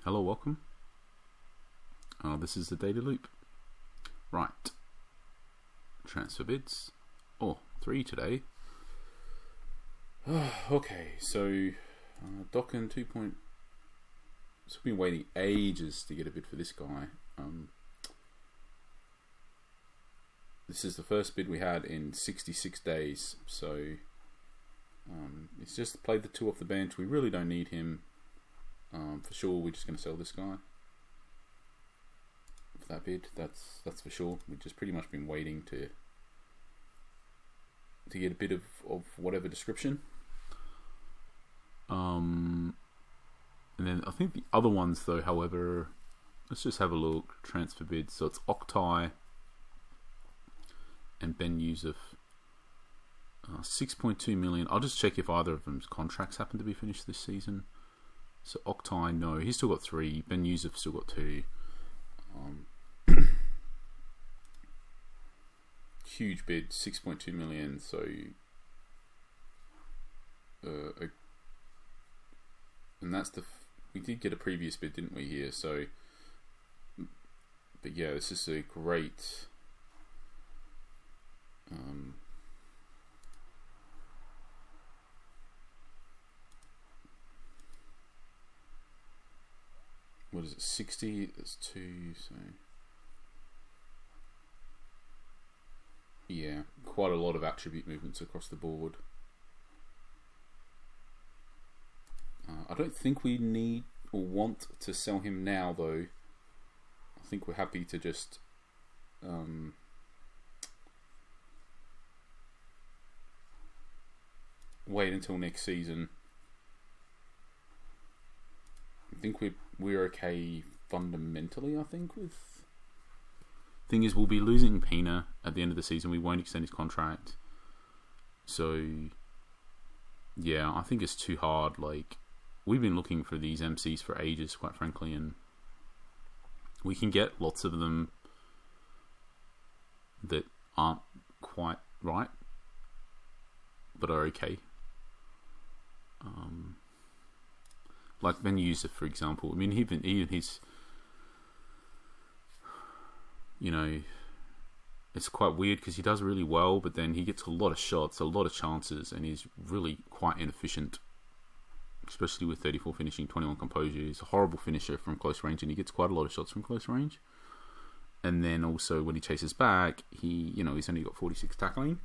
Hello, welcome. This is the Daily Loop. Right. Transfer bids. Oh, 3 today. Okay, so Dokken 2. So we've been waiting ages to get a bid for this guy. This is the first bid we had in 66 days. So it's just played the 2 off the bench. We really don't need him. For sure, we're just going to sell this guy for that bid. That's for sure. We've just pretty much been waiting to get a bit of whatever description. And then I think the other ones, though, however, let's just have a look. Transfer bids. So it's Oktay and Ben Yusuf. 6.2 million. I'll just check if either of them's contracts happen to be finished this season. So Oktay, no, he's still got 3. Ben Yusuf still got 2. Huge bid, 6.2 million. So, and that's we did get a previous bid, didn't we? Here, so, but yeah, this is a great. What is it? 60. That's 2. So yeah, quite a lot of attribute movements across the board. I don't think we need or want to sell him now, though. I think we're happy to just wait until next season. I think we're okay fundamentally. I think with thing is we'll be losing Pina at the end of the season. We won't extend his contract. So yeah, I think it's too hard. Like, we've been looking for these MCs for ages, quite frankly, and we can get lots of them that aren't quite right, but are okay. Like Ben Yusuf, for example. I mean, even his, you know, it's quite weird because he does really well, but then he gets a lot of shots, a lot of chances, and he's really quite inefficient, especially with 34 finishing, 21 composure. He's a horrible finisher from close range, and he gets quite a lot of shots from close range. And then also when he chases back, he's only got 46 tackling.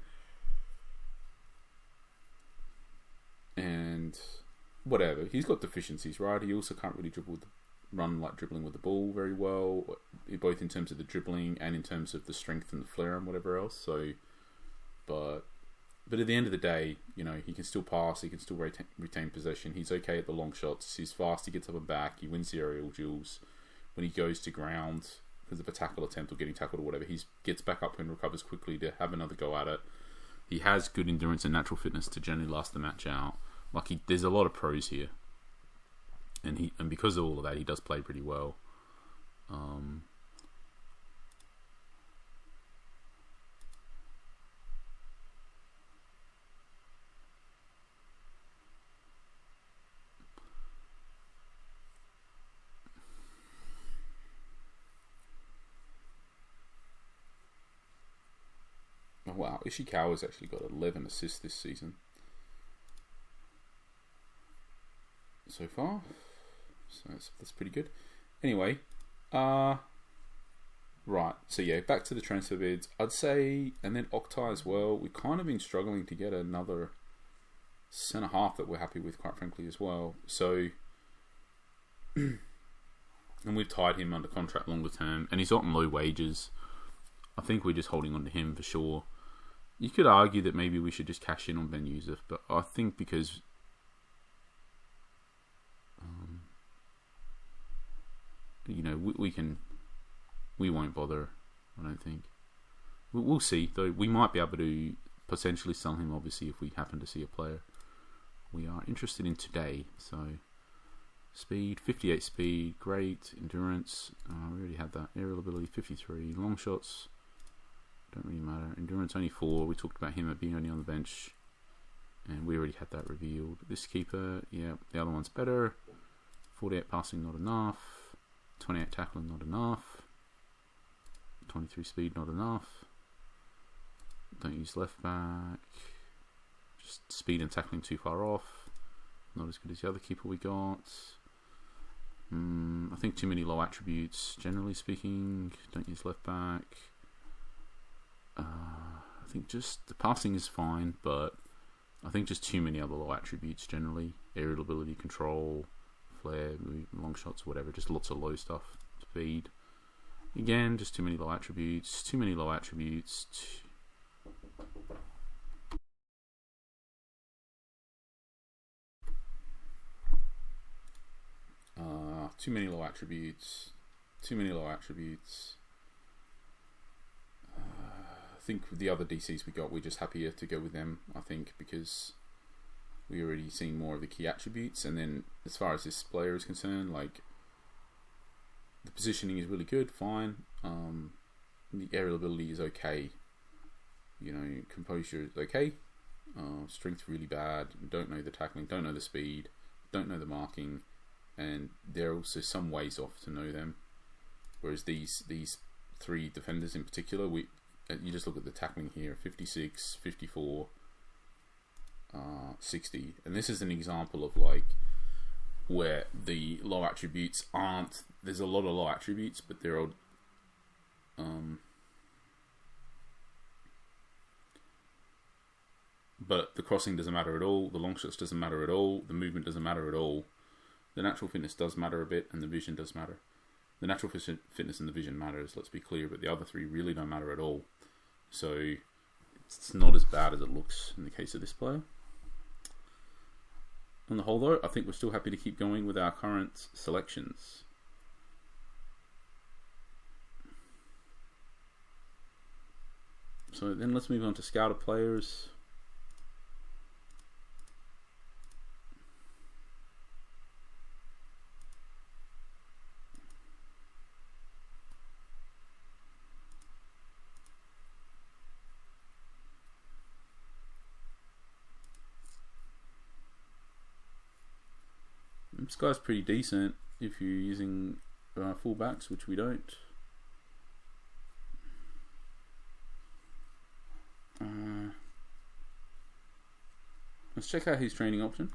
And whatever, he's got deficiencies, right? He also can't really dribbling with the ball very well, both in terms of the dribbling and in terms of the strength and the flair and whatever else. So, but at the end of the day, he can still pass, he can still retain possession. He's okay at the long shots. He's fast. He gets up and back. He wins the aerial duels. When he goes to ground because of a tackle attempt or getting tackled or whatever, he gets back up and recovers quickly to have another go at it. He has good endurance and natural fitness to generally last the match out. There's a lot of pros here, and because of all of that, he does play pretty well. Oh, wow, Ishikawa's actually got 11 assists this season so far, so that's pretty good. Anyway, right, so yeah, back to the transfer bids, I'd say, and then Oktay as well. We've kind of been struggling to get another centre half that we're happy with, quite frankly, as well. So, and we've tied him under contract longer term, and he's on low wages. I think we're just holding on to him for sure. You could argue that maybe we should just cash in on Ben Yusuf, but I think because we won't bother. I don't think. We'll see, though. We might be able to potentially sell him, obviously, if we happen to see a player we are interested in today. So, speed, 58 speed, great. Endurance, we already had that. Aerial ability, 53. Long shots, don't really matter. Endurance, only 4. We talked about him being only on the bench, and we already had that revealed. This keeper, yeah, the other one's better. 48 passing, not enough. 28 tackling, not enough. 23 speed, not enough. Don't use left back. Just speed and tackling too far off. Not as good as the other keeper we got. I think too many low attributes, generally speaking. Don't use left back. I think just the passing is fine, but I think just too many other low attributes generally. Aerial ability, control, flare, long shots, whatever. Just lots of low stuff. Speed. Again, just too many low attributes. Too many low attributes. Too many low attributes. Too many low attributes. I think with the other DCs we got, we're just happier to go with them, I think, because we already seen more of the key attributes. And then as far as this player is concerned, like, the positioning is really good, fine. The aerial ability is okay. You know, composure is okay. Strength really bad. Don't know the tackling, don't know the speed, don't know the marking, and they're also some ways off to know them. Whereas these three defenders in particular, you just look at the tackling here: 56, 54, 60, and this is an example of like where the low attributes aren't. There's a lot of low attributes, but they're all but the crossing doesn't matter at all, the long shots doesn't matter at all, the movement doesn't matter at all. The natural fitness does matter a bit, and the vision does matter. The natural fitness and the vision matters, let's be clear, but the other three really don't matter at all. So it's not as bad as it looks in the case of this player. On the whole though, I think we're still happy to keep going with our current selections. So then let's move on to scouted players. This guy's pretty decent if you're using fullbacks, which we don't. Let's check out his training option.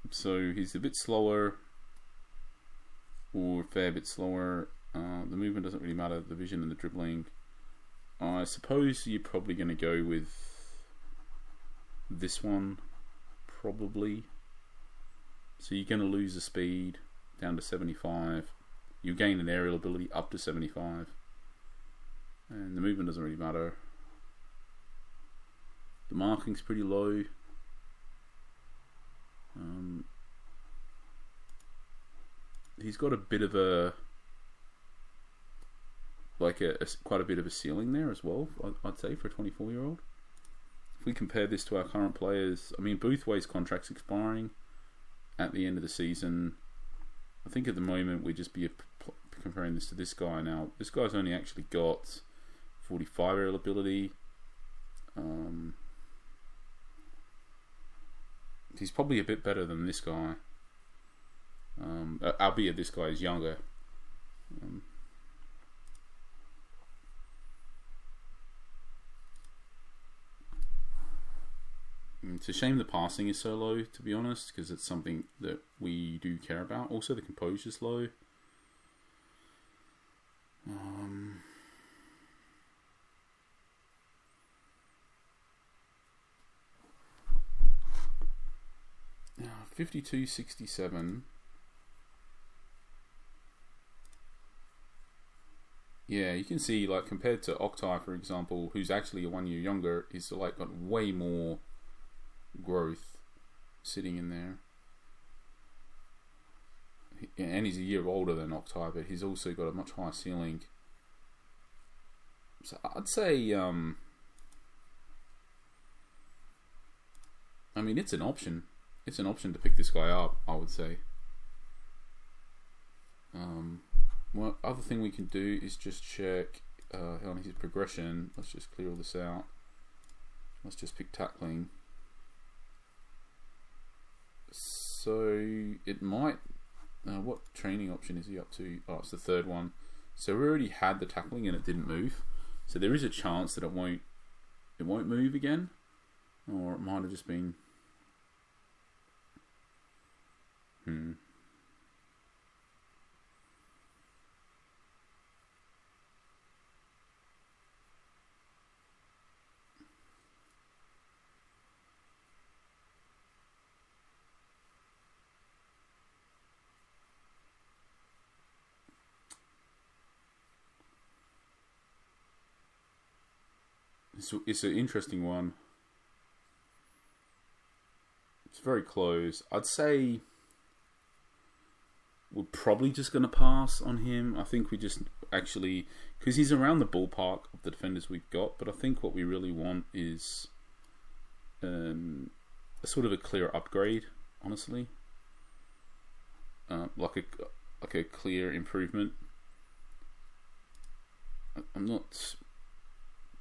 So he's a bit slower, or a fair bit slower. The movement doesn't really matter, the vision and the dribbling. I suppose you're probably going to go with this one, probably. So you're going to lose the speed down to 75. You gain an aerial ability up to 75. And the movement doesn't really matter. The marking's pretty low. He's got a bit of a quite a bit of a ceiling there as well, I'd say, for a 24-year-old. If we compare this to our current players, I mean, Boothway's contract's expiring at the end of the season. I think at the moment we'd just be comparing this to this guy now. This guy's only actually got 45 aerial ability. He's probably a bit better than this guy, albeit this guy is younger. It's a shame the passing is so low, to be honest, because it's something that we do care about. Also, the composure's low. Now, 52.67. Yeah, you can see, like, compared to Octai, for example, who's actually 1 year younger, he's like got way more growth sitting in there. And he's a year older than Octai, but he's also got a much higher ceiling. So I'd say, I mean, it's an option. It's an option to pick this guy up, I would say. One other thing we can do is just check on his progression. Let's just clear all this out. Let's just pick tackling. So it might. What training option is he up to? Oh, it's the third one. So we already had the tackling and it didn't move. So there is a chance that it won't move again, or it might have just been. It's an interesting one. It's very close. I'd say we're probably just going to pass on him. I think we just actually... Because he's around the ballpark of the defenders we've got, but I think what we really want is a sort of a clear upgrade, honestly. Like a clear improvement. I'm not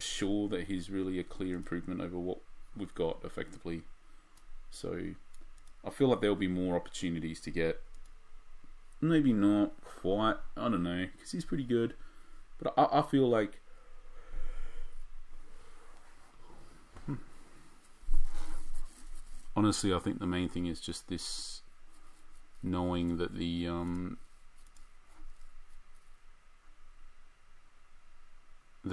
sure that he's really a clear improvement over what we've got effectively. So I feel like there'll be more opportunities to get. Maybe not quite, I don't know, because he's pretty good. But I feel like honestly, I think the main thing is just this knowing that the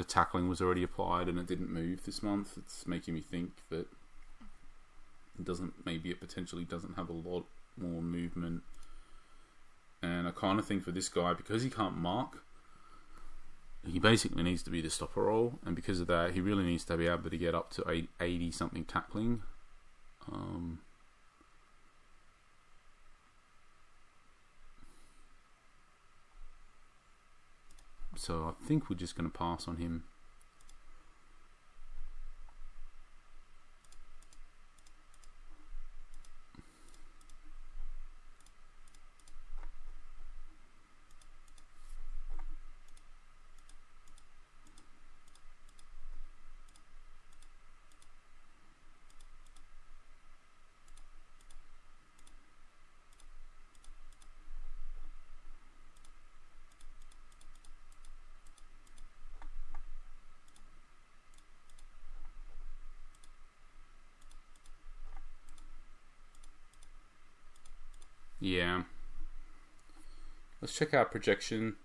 tackling was already applied and it didn't move this month. It's making me think that it potentially doesn't have a lot more movement. And I kind of think for this guy, because he can't mark, he basically needs to be the stopper role, and because of that, he really needs to be able to get up to 80 something tackling. So I think we're just going to pass on him. Yeah. Let's check our projection.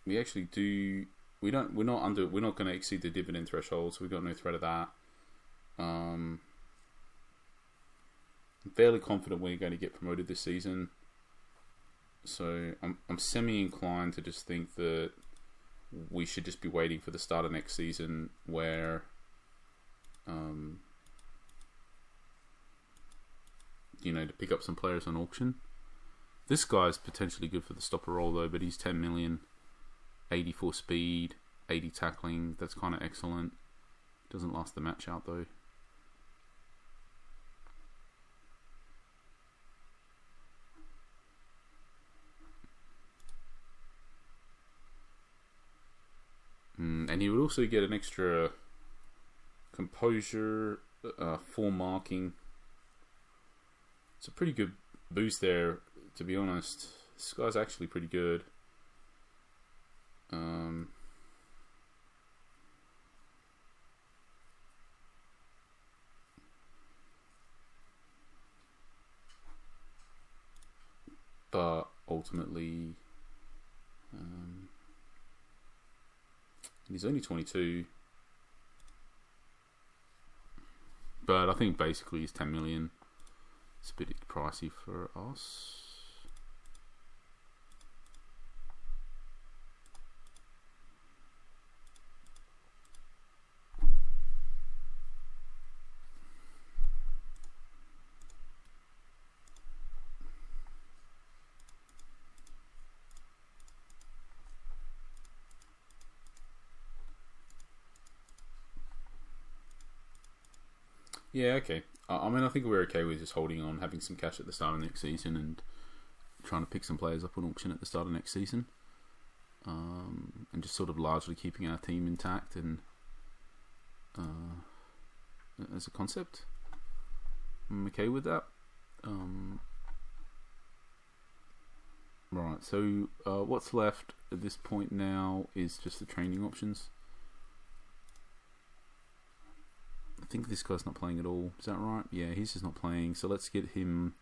We actually do. We're not going to exceed the dividend threshold, so we've got no threat of that. I'm fairly confident we're going to get promoted this season. So I'm semi-inclined to just think that we should just be waiting for the start of next season, where to pick up some players on auction. This guy's potentially good for the stopper role though, but he's 10 million, 84 speed, 80 tackling. That's kind of excellent. Doesn't last the match out though. And he would also get an extra composure, full marking. It's a pretty good boost there, to be honest. This guy's actually pretty good. But ultimately, he's only 22. But I think basically he's 10 million. It's a bit pricey for us. Yeah, okay. I mean, I think we're okay with just holding on, having some cash at the start of next season, and trying to pick some players up on auction at the start of next season, and just sort of largely keeping our team intact and as a concept. I'm okay with that. Right, so what's left at this point now is just the training options. I think this guy's not playing at all. Is that right? Yeah, he's just not playing. So let's get him.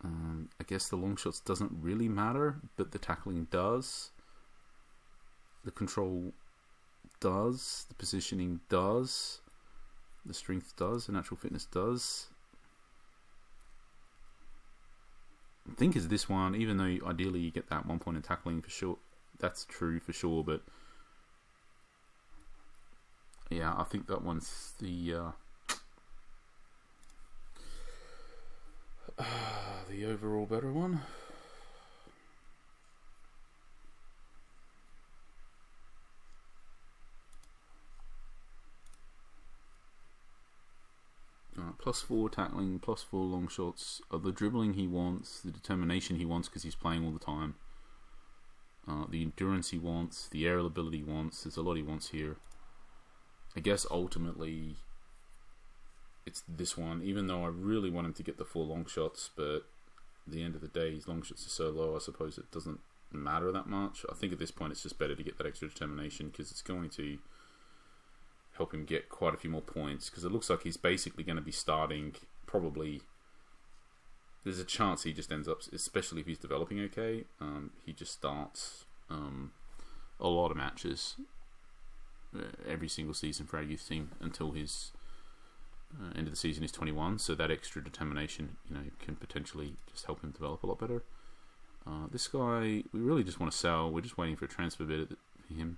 I guess the long shots doesn't really matter, but the tackling does. The control does. The positioning does. The strength does. The natural fitness does. I think it's this one, even though ideally you get that 1 point in tackling for sure. That's true for sure, but yeah, I think that one's the overall better one. +4 tackling, +4 long shots, the dribbling he wants, the determination he wants because he's playing all the time, the endurance he wants, the aerial ability he wants. There's a lot he wants here. I guess ultimately it's this one, even though I really want him to get the 4 long shots, but at the end of the day his long shots are so low, I suppose it doesn't matter that much. I think at this point it's just better to get that extra determination because it's going to help him get quite a few more points, because it looks like he's basically going to be starting probably. There's a chance he just ends up, especially if he's developing okay, he just starts a lot of matches every single season for our youth team until his end of the season is 21. So that extra determination, can potentially just help him develop a lot better. This guy, we really just want to sell. We're just waiting for a transfer bid for him.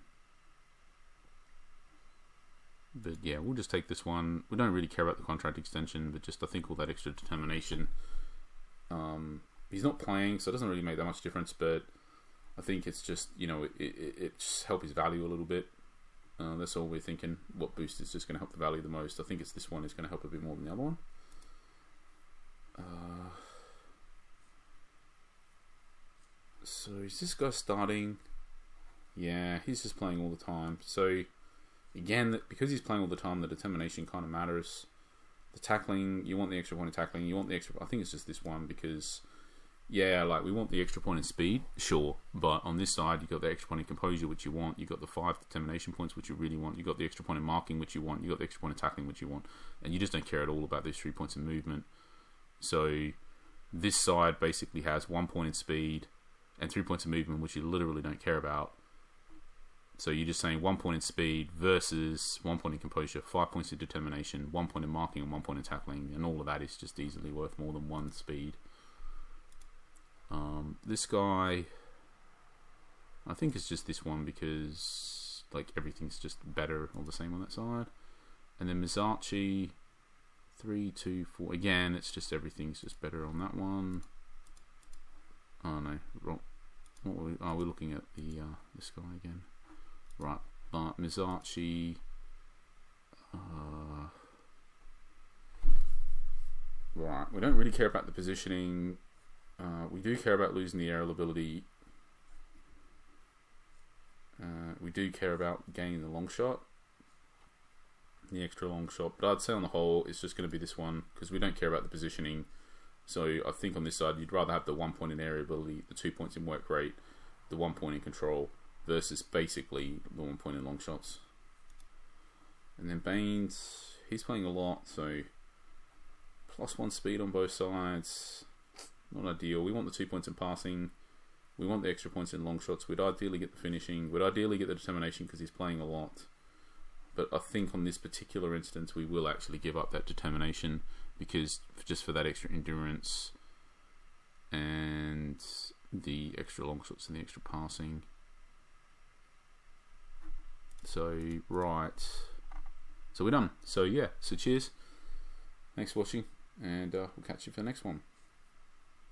But yeah, we'll just take this one. We don't really care about the contract extension, but just I think all that extra determination. He's not playing, so it doesn't really make that much difference. But I think it's just it just help his value a little bit. That's all we're thinking. What boost is just going to help the value the most? I think it's this one is going to help a bit more than the other one. So is this guy starting? Yeah, he's just playing all the time. So again, because he's playing all the time, the determination kind of matters. The tackling, you want the extra point in tackling. You want the extra. I think it's just this one because, yeah, like we want the extra point in speed, sure. But on this side, you got the extra point in composure, which you want. You got the 5 determination points, which you really want. You got the extra point in marking, which you want. You got the extra point in tackling, which you want. And you just don't care at all about those 3 points in movement. So this side basically has 1 point in speed and 3 points in movement, which you literally don't care about. So you're just saying 1 point in speed versus 1 point in composure, 5 points in determination, 1 point in marking, and 1 point in tackling, and all of that is just easily worth more than 1 speed. This guy, I think it's just this one because like everything's just better all the same on that side. And then Mizachi, 3, 2, 4. Again, it's just everything's just better on that one. Oh no, wrong. We're looking at the this guy again. Right, but Mizachi, right, we don't really care about the positioning. We do care about losing the aerial ability. We do care about gaining the long shot, the extra long shot. But I'd say on the whole, it's just going to be this one because we don't care about the positioning. So I think on this side, you'd rather have the 1 point in area ability, the 2 points in work rate, the 1 point in control, versus basically the 1 point in long shots. And then Baines, he's playing a lot, so +1 speed on both sides. Not ideal. We want the 2 points in passing. We want the extra points in long shots. We'd ideally get the finishing. We'd ideally get the determination because he's playing a lot. But I think on this particular instance, we will actually give up that determination because just for that extra endurance and the extra long shots and the extra passing. So, right. So we're done. So, yeah. So, cheers. Thanks for watching. And we'll catch you for the next one.